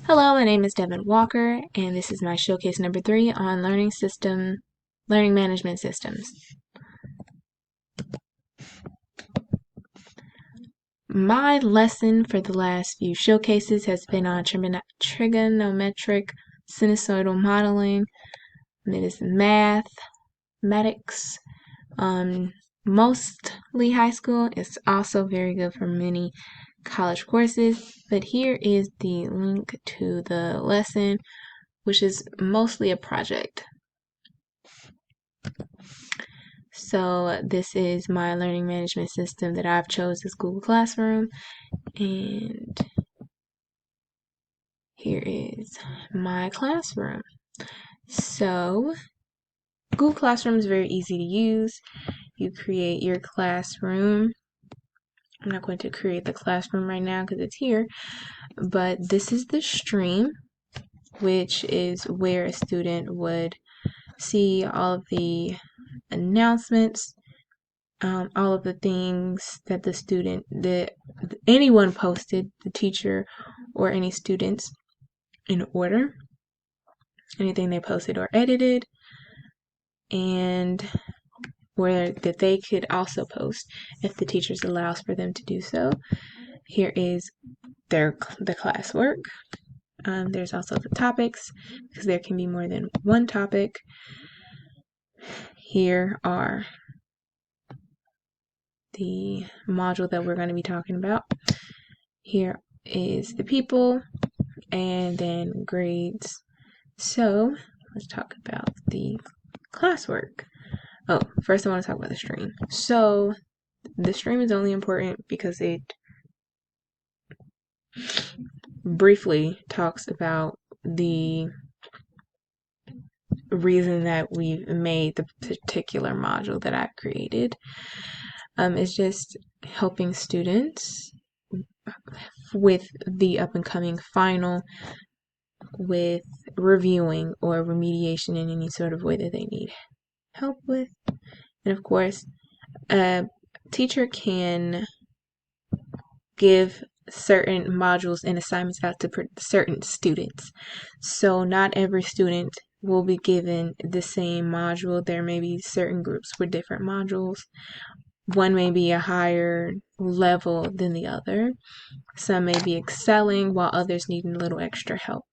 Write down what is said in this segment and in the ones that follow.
Hello, my name is Devin Walker, and this is my showcase number 3 on learning management systems. My lesson for the last few showcases has been on trigonometric sinusoidal modeling. It is mathematics, mostly high school. It's also very good for many college courses, but here is the link to the lesson, which is mostly a project. So this is my learning management system that I've chose as Google Classroom, and here is my classroom. So Google Classroom is very easy to use. You create your classroom. I'm not going to create the classroom right now because it's here, but this is the stream, which is where a student would see all of the announcements, all of the things that anyone posted, the teacher or any students, in order, anything they posted or edited, and where that they could also post if the teachers allows for them to do so. Here is the classwork. There's also the topics, because there can be more than one topic. Here are the module that we're going to be talking about. Here is the people, and then grades. So let's talk about the classwork. Oh, first I want to talk about the stream. So the stream is only important because it briefly talks about the reason that we made the particular module that I created. It's just helping students with the up and coming final, with reviewing or remediation in any sort of way that they need help with. And of course, a teacher can give certain modules and assignments out to certain students. So not every student will be given the same module. There may be certain groups with different modules. One may be a higher level than the other. Some may be excelling while others need a little extra help.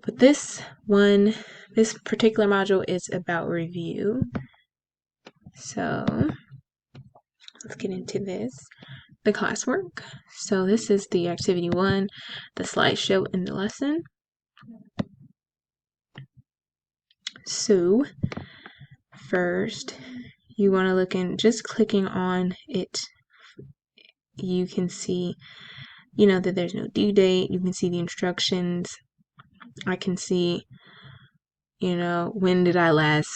But this particular module is about review. So let's get into this. The classwork. So this is the activity 1, the slideshow and the lesson. So first, you want to look in, just clicking on it, you can see, that there's no due date. You can see the instructions. I can see, when did I last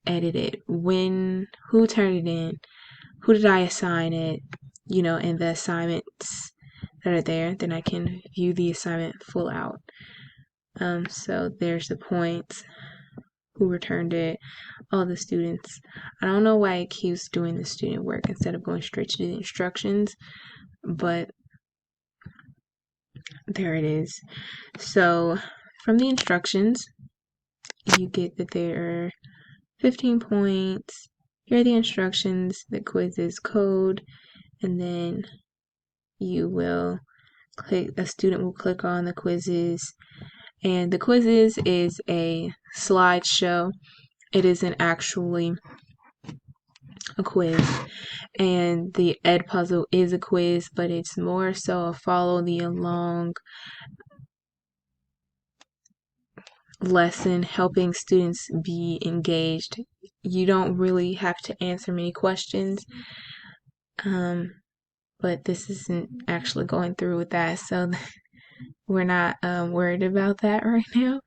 edit it? Who turned it in? Who did I assign it? And the assignments that are there. Then I can view the assignment full out. So there's the points, who returned it, all the students. I don't know why it keeps doing the student work instead of going straight to the instructions, but there it is. So from the instructions, you get that there are 15 points. Here are the instructions, the quizzes, code, and then a student will click on the quizzes. And the quizzes is a slideshow. It isn't actually a quiz. And the ed puzzle is a quiz, but it's more so a follow the along lesson, helping students be engaged. You don't really have to answer many questions, but this isn't actually going through with that, so we're not worried about that right now.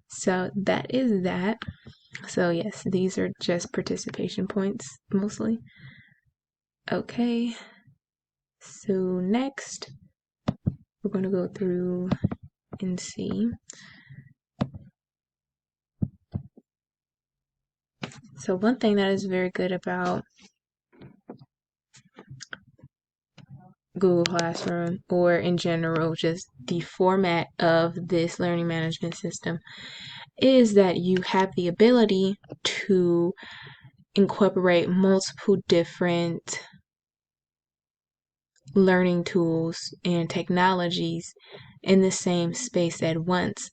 So that is that. So yes, these are just participation points mostly. Okay, so next we're going to go through and see. So one thing that is very good about Google Classroom, or in general, just the format of this learning management system, is that you have the ability to incorporate multiple different learning tools and technologies in the same space at once,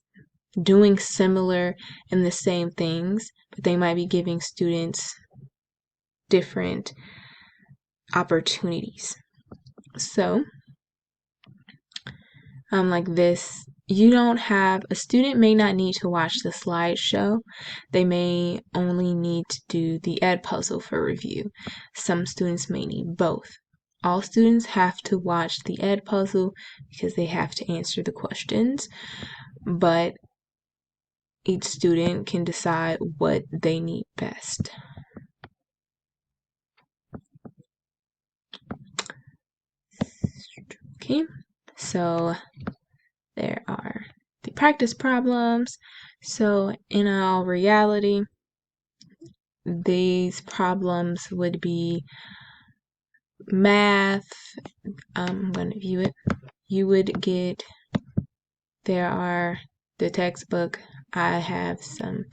doing similar and the same things, but they might be giving students different opportunities. So, like this, a student may not need to watch the slideshow. They may only need to do the ed puzzle for review. Some students may need both. All students have to watch the ed puzzle because they have to answer the questions, but each student can decide what they need best. Okay, so there are the practice problems. So in all reality, these problems would be math. I'm going to view it. You would get, there are the textbook. I have some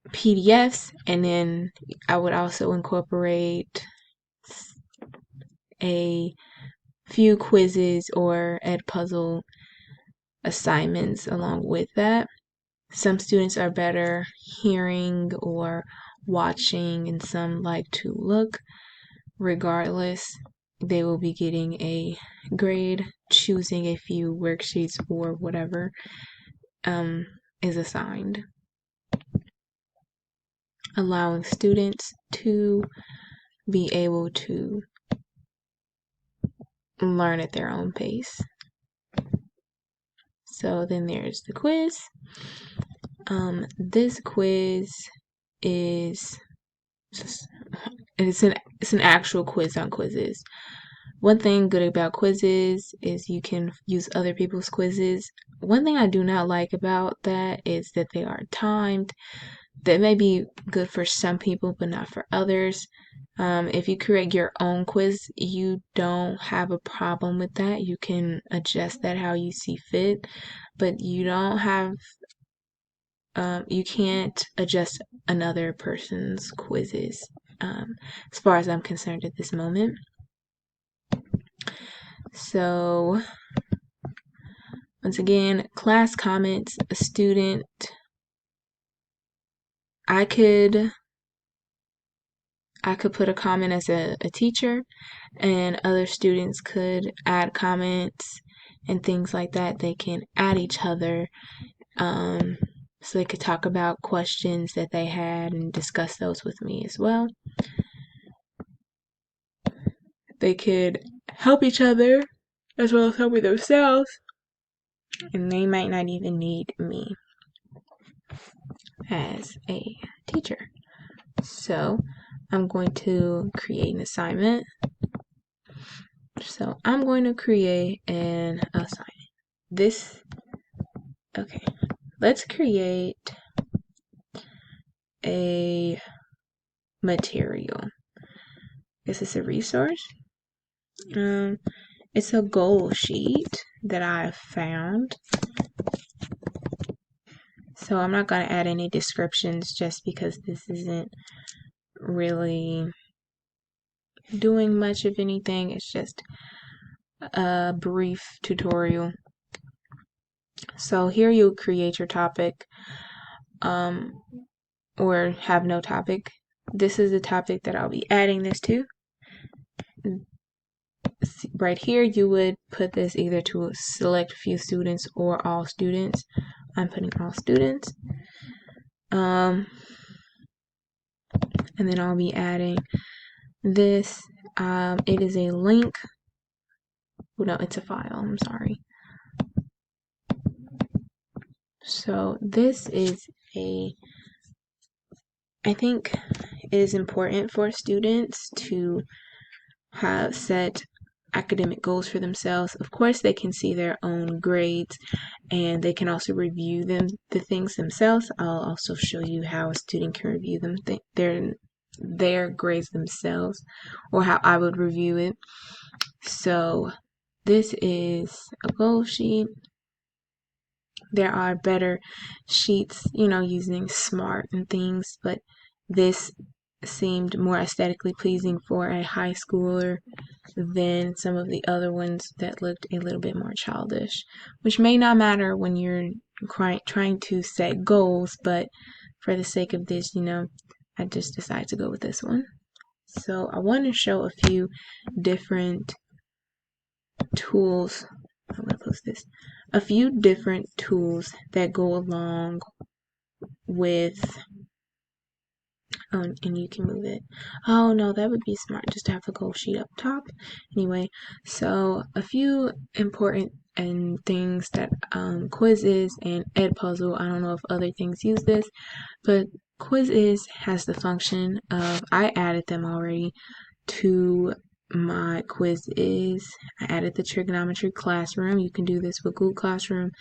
PDFs, and then I would also incorporate a few quizzes or ed puzzle assignments along with that. Some students are better hearing or watching, and some like to look. Regardless, they will be getting a grade, choosing a few worksheets or whatever is assigned, allowing students to be able to learn at their own pace. So then there's the quiz. This quiz is it's an actual quiz on quizzes. One thing good about quizzes is you can use other people's quizzes. One thing I do not like about that is that they are timed. That may be good for some people, but not for others. If you create your own quiz, you don't have a problem with that. You can adjust that how you see fit, but you don't have, you can't adjust another person's quizzes, as far as I'm concerned at this moment. So, once again, class comments, a student, I could put a comment as a teacher, and other students could add comments and things like that. They can add each other, so they could talk about questions that they had and discuss those with me as well. They could help each other as well as helping themselves, and they might not even need me as a teacher. So I'm going to create an assignment. So I'm going to create an assignment. Okay, let's create a material. Is this a resource? It's a goal sheet that I found. So I'm not going to add any descriptions just because this isn't really doing much of anything. It's just a brief tutorial. So here you create your topic, or have no topic. This is the topic that I'll be adding this to. Right here, you would put this either to select a few students or all students. I'm putting all students. And then I'll be adding this. It is a link. No, it's a file. I'm sorry. So this is I think it is important for students to have set academic goals for themselves. Of course, they can see their own grades, and they can also review the things themselves. I'll also show you how a student can review their grades themselves, or how I would review it. So this is a goal sheet. There are better sheets, using smart and things, but this seemed more aesthetically pleasing for a high schooler than some of the other ones that looked a little bit more childish, which may not matter when you're trying to set goals, but for the sake of this, I just decided to go with this one. So I want to show a few different tools. I'm going to close this. A few different tools that go along with, and you can move it. Oh no, that would be smart just to have the goal sheet up top. Anyway, so a few important and things that Quizzes and Edpuzzle, I don't know if other things use this, but Quizzes has the function of, I added them already to my Quizzes. I added the trigonometry classroom. You can do this with Google Classroom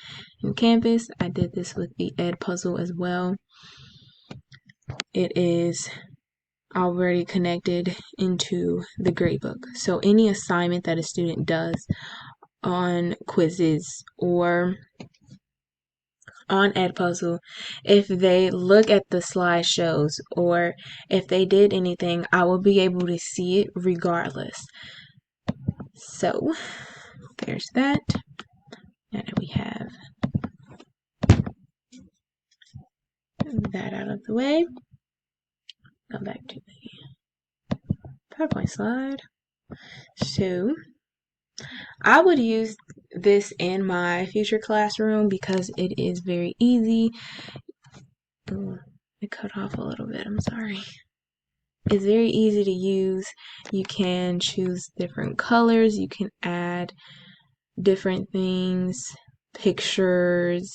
and Canvas. I did this with the Edpuzzle as well. It is already connected into the gradebook. So any assignment that a student does on Quizzes or on Edpuzzle, if they look at the slideshows or if they did anything, I will be able to see it regardless. So there's that. Now that we have that out of the way, go back to the PowerPoint slide. So I would use this in my future classroom because it is very easy. Ooh, it cut off a little bit, I'm sorry. It's very easy to use. You can choose different colors. You can add different things, pictures.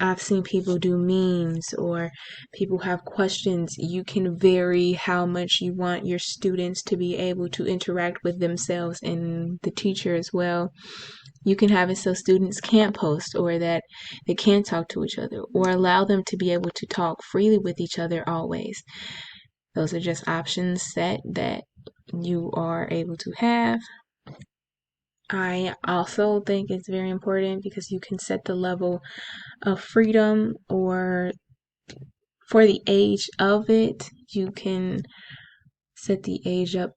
I've seen people do memes or people have questions. You can vary how much you want your students to be able to interact with themselves and the teacher as well. You can have it so students can't post or that they can't talk to each other, or allow them to be able to talk freely with each other always. Those are just options set that you are able to have. I also think it's very important because you can set the level of freedom, or for the age of it, you can set the age up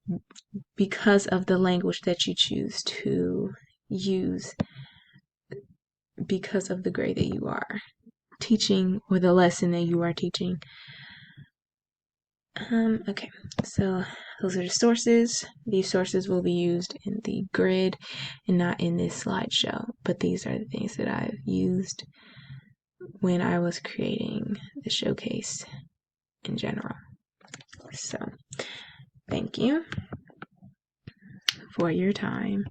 because of the language that you choose to use, because of the grade that you are teaching or the lesson that you are teaching. Okay, so those are the sources. These sources will be used in the grid and not in this slideshow, but these are the things that I've used when I was creating the showcase in general. So thank you for your time.